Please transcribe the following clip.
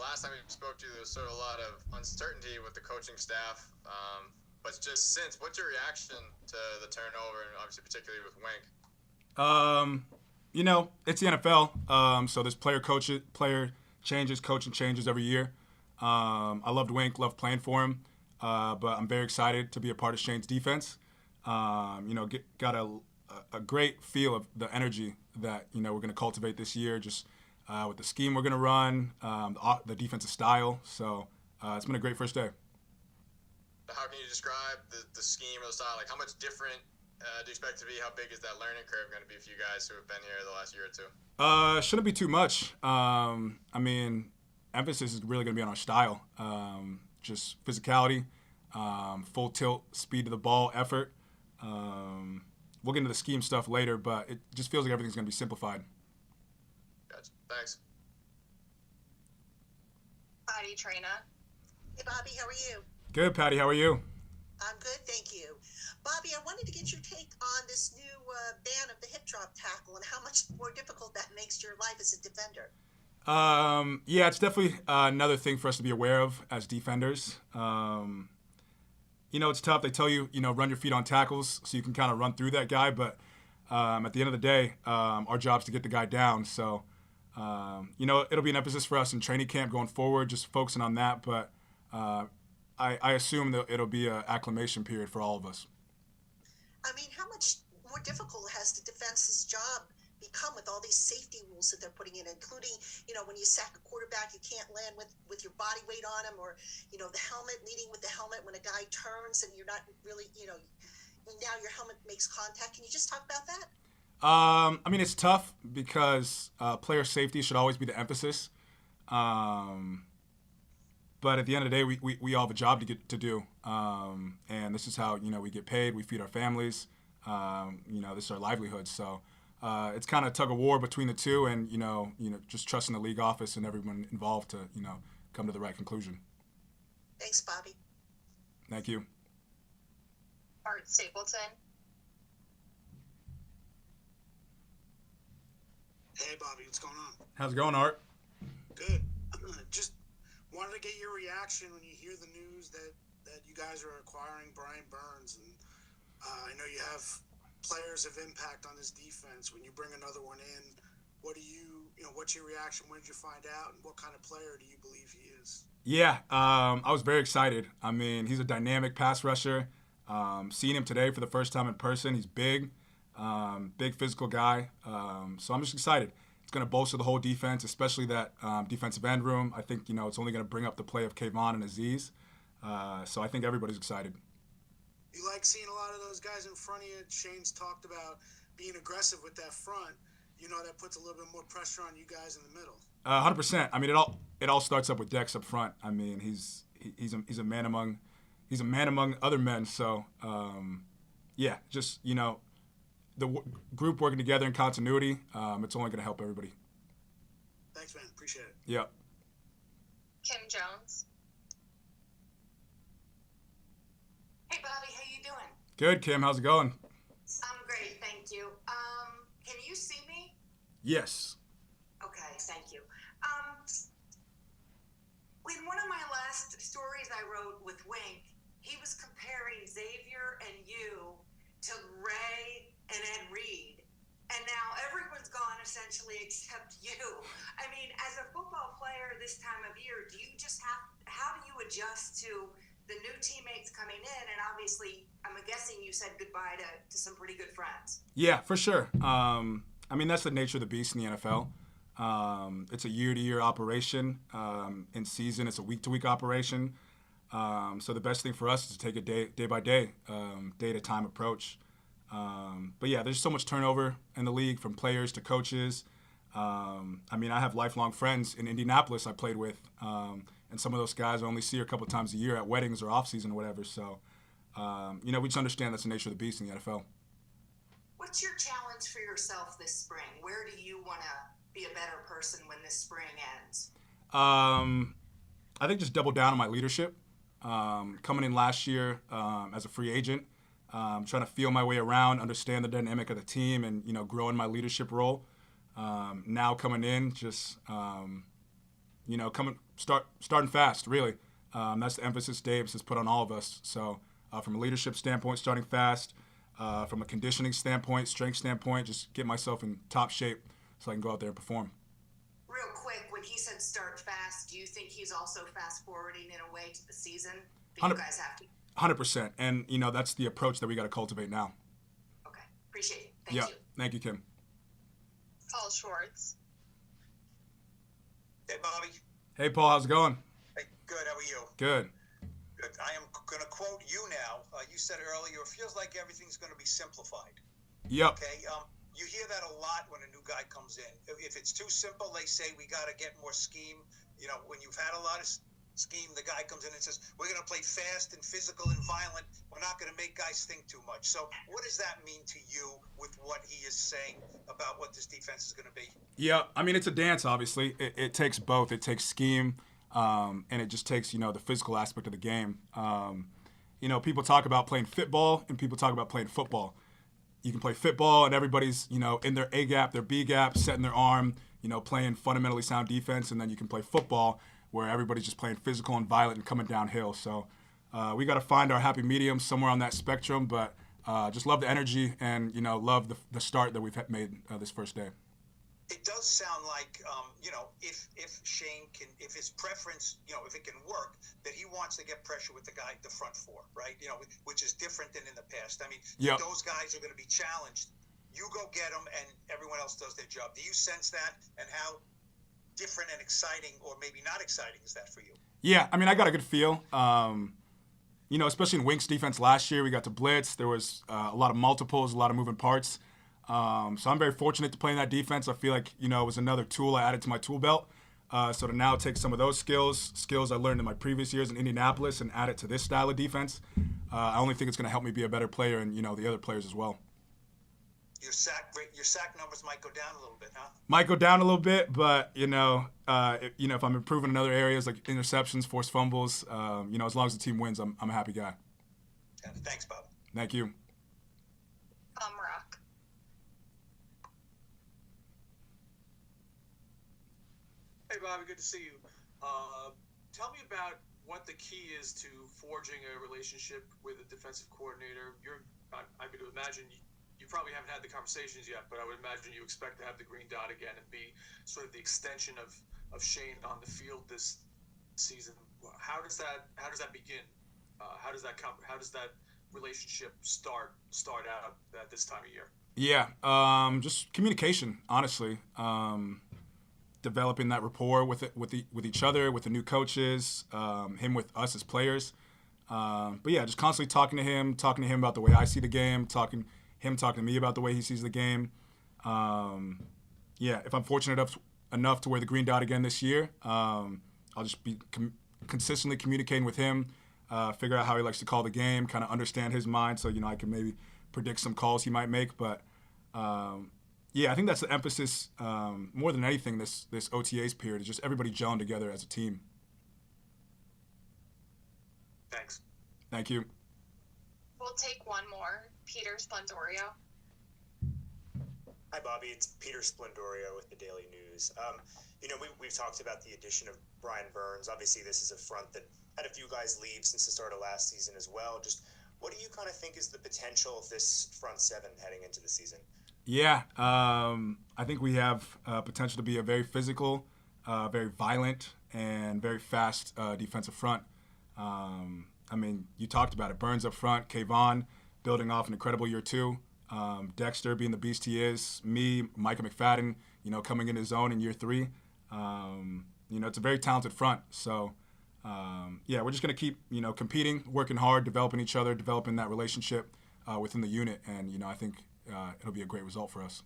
last time we spoke to you, there was sort of a lot of uncertainty with the coaching staff. But just since, what's your reaction to the turnover, and obviously particularly with Wink? It's the NFL. So there's player changes, coaching changes every year. I loved Wink, loved playing for him. But I'm very excited to be a part of Shane's defense. Got a great feel of the energy that, we're going to cultivate this year, just with the scheme we're going to run, the defensive style. So it's been a great first day. How can you describe the scheme or the style? Like, how much different do you expect to be? How big is that learning curve going to be for you guys who have been here the last year or two? Shouldn't be too much. Emphasis is really going to be on our style. Just physicality, full tilt, speed to the ball, effort. We'll get into the scheme stuff later, but it just feels like everything's going to be simplified. Gotcha. Thanks. Patty Traina. Hey, Bobby, how are you? Good, Patty. How are you? I'm good, thank you. Bobby, I wanted to get your take on this new ban of the hip drop tackle and how much more difficult that makes your life as a defender. It's definitely another thing for us to be aware of as defenders. It's tough. They tell you, run your feet on tackles so you can kind of run through that guy. But at the end of the day, our job's to get the guy down. So, it'll be an emphasis for us in training camp going forward, just focusing on that. But I assume that it'll be an acclimation period for all of us. I mean, how much more difficult has the defense's job become with all these safety rules that they're putting in, including, when you sack a quarterback, you can't land with your body weight on him, or, the helmet, leading with the helmet when a guy turns and you're not really, now your helmet makes contact. Can you just talk about that? It's tough because player safety should always be the emphasis. But at the end of the day, we all have a job to do. And this is how, we get paid. We feed our families. This is our livelihood. So it's kind of tug of war between the two, and, just trusting the league office and everyone involved to, come to the right conclusion. Thanks, Bobby. Thank you. Art Stapleton. Hey, Bobby, what's going on? How's it going, Art? Good. Just wanted to get your reaction when you hear the news that you guys are acquiring Brian Burns, and I know you have players of impact on this defense. When you bring another one in, what's your reaction? When did you find out, and what kind of player do you believe he is? Yeah, I was very excited. He's a dynamic pass rusher. Seeing him today for the first time in person, he's big physical guy. So I'm just excited. It's going to bolster the whole defense, especially that defensive end room. I think, it's only going to bring up the play of Kayvon and Aziz. So I think everybody's excited. You like seeing a lot of those guys in front of you. Shane's talked about being aggressive with that front. That puts a little bit more pressure on you guys in the middle. 100%. It all starts up with Dex up front. He's a man among other men. So the group working together in continuity, it's only going to help everybody. Thanks, man. Appreciate it. Yeah. Kim Jones. Hey, Bobby, how you doing? Good, Kim. How's it going? I'm great, thank you. Can you see me? Yes. Okay, thank you. In one of my last stories I wrote with Wink, he was comparing Xavier and you to Ray and Ed Reed, and now everyone's gone essentially except you. As a football player this time of year, how do you adjust to the new teammates coming in? And obviously, I'm guessing you said goodbye to some pretty good friends. Yeah, for sure. That's the nature of the beast in the NFL. It's a year-to-year operation. In season, it's a week-to-week operation. So the best thing for us is to take it day by day, day-to-time approach. There's so much turnover in the league, from players to coaches. I have lifelong friends in Indianapolis I played with, and some of those guys I only see a couple of times a year at weddings or offseason or whatever. So, we just understand that's the nature of the beast in the NFL. What's your challenge for yourself this spring? Where do you want to be a better person when this spring ends? I think just double down on my leadership. Coming in last year as a free agent, trying to feel my way around, understand the dynamic of the team, and grow in my leadership role. Now coming in, just starting fast, really. That's the emphasis Davis has put on all of us. So from a leadership standpoint, starting fast. From a conditioning standpoint, strength standpoint, just get myself in top shape so I can go out there and perform. Real quick, when he said start fast, do you think he's also fast forwarding in a way to the season that you guys have to? 100%. And, that's the approach that we got to cultivate now. Okay. Appreciate it. Thank you. Thank you, Kim. Paul Schwartz. Hey, Bobby. Hey, Paul. How's it going? Hey, good. How are you? Good. Good. I am going to quote you now. You said earlier, it feels like everything's going to be simplified. Yep. Okay. You hear that a lot when a new guy comes in. If it's too simple, they say we got to get more scheme. When you've had a lot of scheme, the guy comes in and says, we're going to play fast and physical and violent. We're not going to make guys think too much. So what does that mean to you with what he is saying about what this defense is going to be? Yeah. I mean, it's a dance, obviously. It takes both. It takes scheme, and it just takes, the physical aspect of the game. People talk about playing football and people talk about playing football. You can play football and everybody's, in their A gap, their B gap, setting their arm, playing fundamentally sound defense. And then you can play football where everybody's just playing physical and violent and coming downhill. So we got to find our happy medium somewhere on that spectrum. But just love the energy and, love the start that we've made this first day. It does sound like, if Shane can, if his preference, if it can work, that he wants to get pressure with the guy at the front four, right? Which is different than in the past. I mean, Those guys are going to be challenged. You go get them, and everyone else does their job. Do you sense that? And how different and exciting, or maybe not exciting, is that for you? Yeah, I mean, I got a good feel. Especially in Wink's defense last year, we got to blitz. There was a lot of multiples, a lot of moving parts. So I'm very fortunate to play in that defense. I feel like, it was another tool I added to my tool belt. So to now take some of those skills I learned in my previous years in Indianapolis and add it to this style of defense, I only think it's going to help me be a better player and, the other players as well. Your sack numbers might go down a little bit, huh? Might go down a little bit, but, if I'm improving in other areas like interceptions, forced fumbles, as long as the team wins, I'm a happy guy. Yeah, thanks, Bob. Thank you. Rock. Hey, Bobby, good to see you. Tell me about what the key is to forging a relationship with a defensive coordinator. I would imagine you probably haven't had the conversations yet, but I would imagine you expect to have the green dot again and be sort of the extension of Shane on the field this season. How does that begin? How does that relationship start out at this time of year? Yeah, just communication, honestly. Developing that rapport with each other, with the new coaches, him with us as players. But yeah, just constantly talking to him about the way I see the game, talking to me about the way he sees the game. If I'm fortunate enough to wear the green dot again this year, I'll just be consistently communicating with him, figure out how he likes to call the game, kind of understand his mind so, I can maybe predict some calls he might make. But I think that's the emphasis more than anything this OTAs period is just everybody gelling together as a team. Thanks. Thank you. We'll take one more. Peter Splendorio. Hi, Bobby. It's Peter Splendorio with the Daily News. We've talked about the addition of Brian Burns. Obviously, this is a front that had a few guys leave since the start of last season as well. Just what do you kind of think is the potential of this front seven heading into the season? Yeah, I think we have potential to be a very physical, very violent, and very fast defensive front. You talked about it. Burns up front, Kayvon building off an incredible year 2. Dexter being the beast he is. Me, Micah McFadden, coming into his own in year 3. It's a very talented front. So, we're just going to keep, competing, working hard, developing each other, developing that relationship within the unit. And, I think it'll be a great result for us.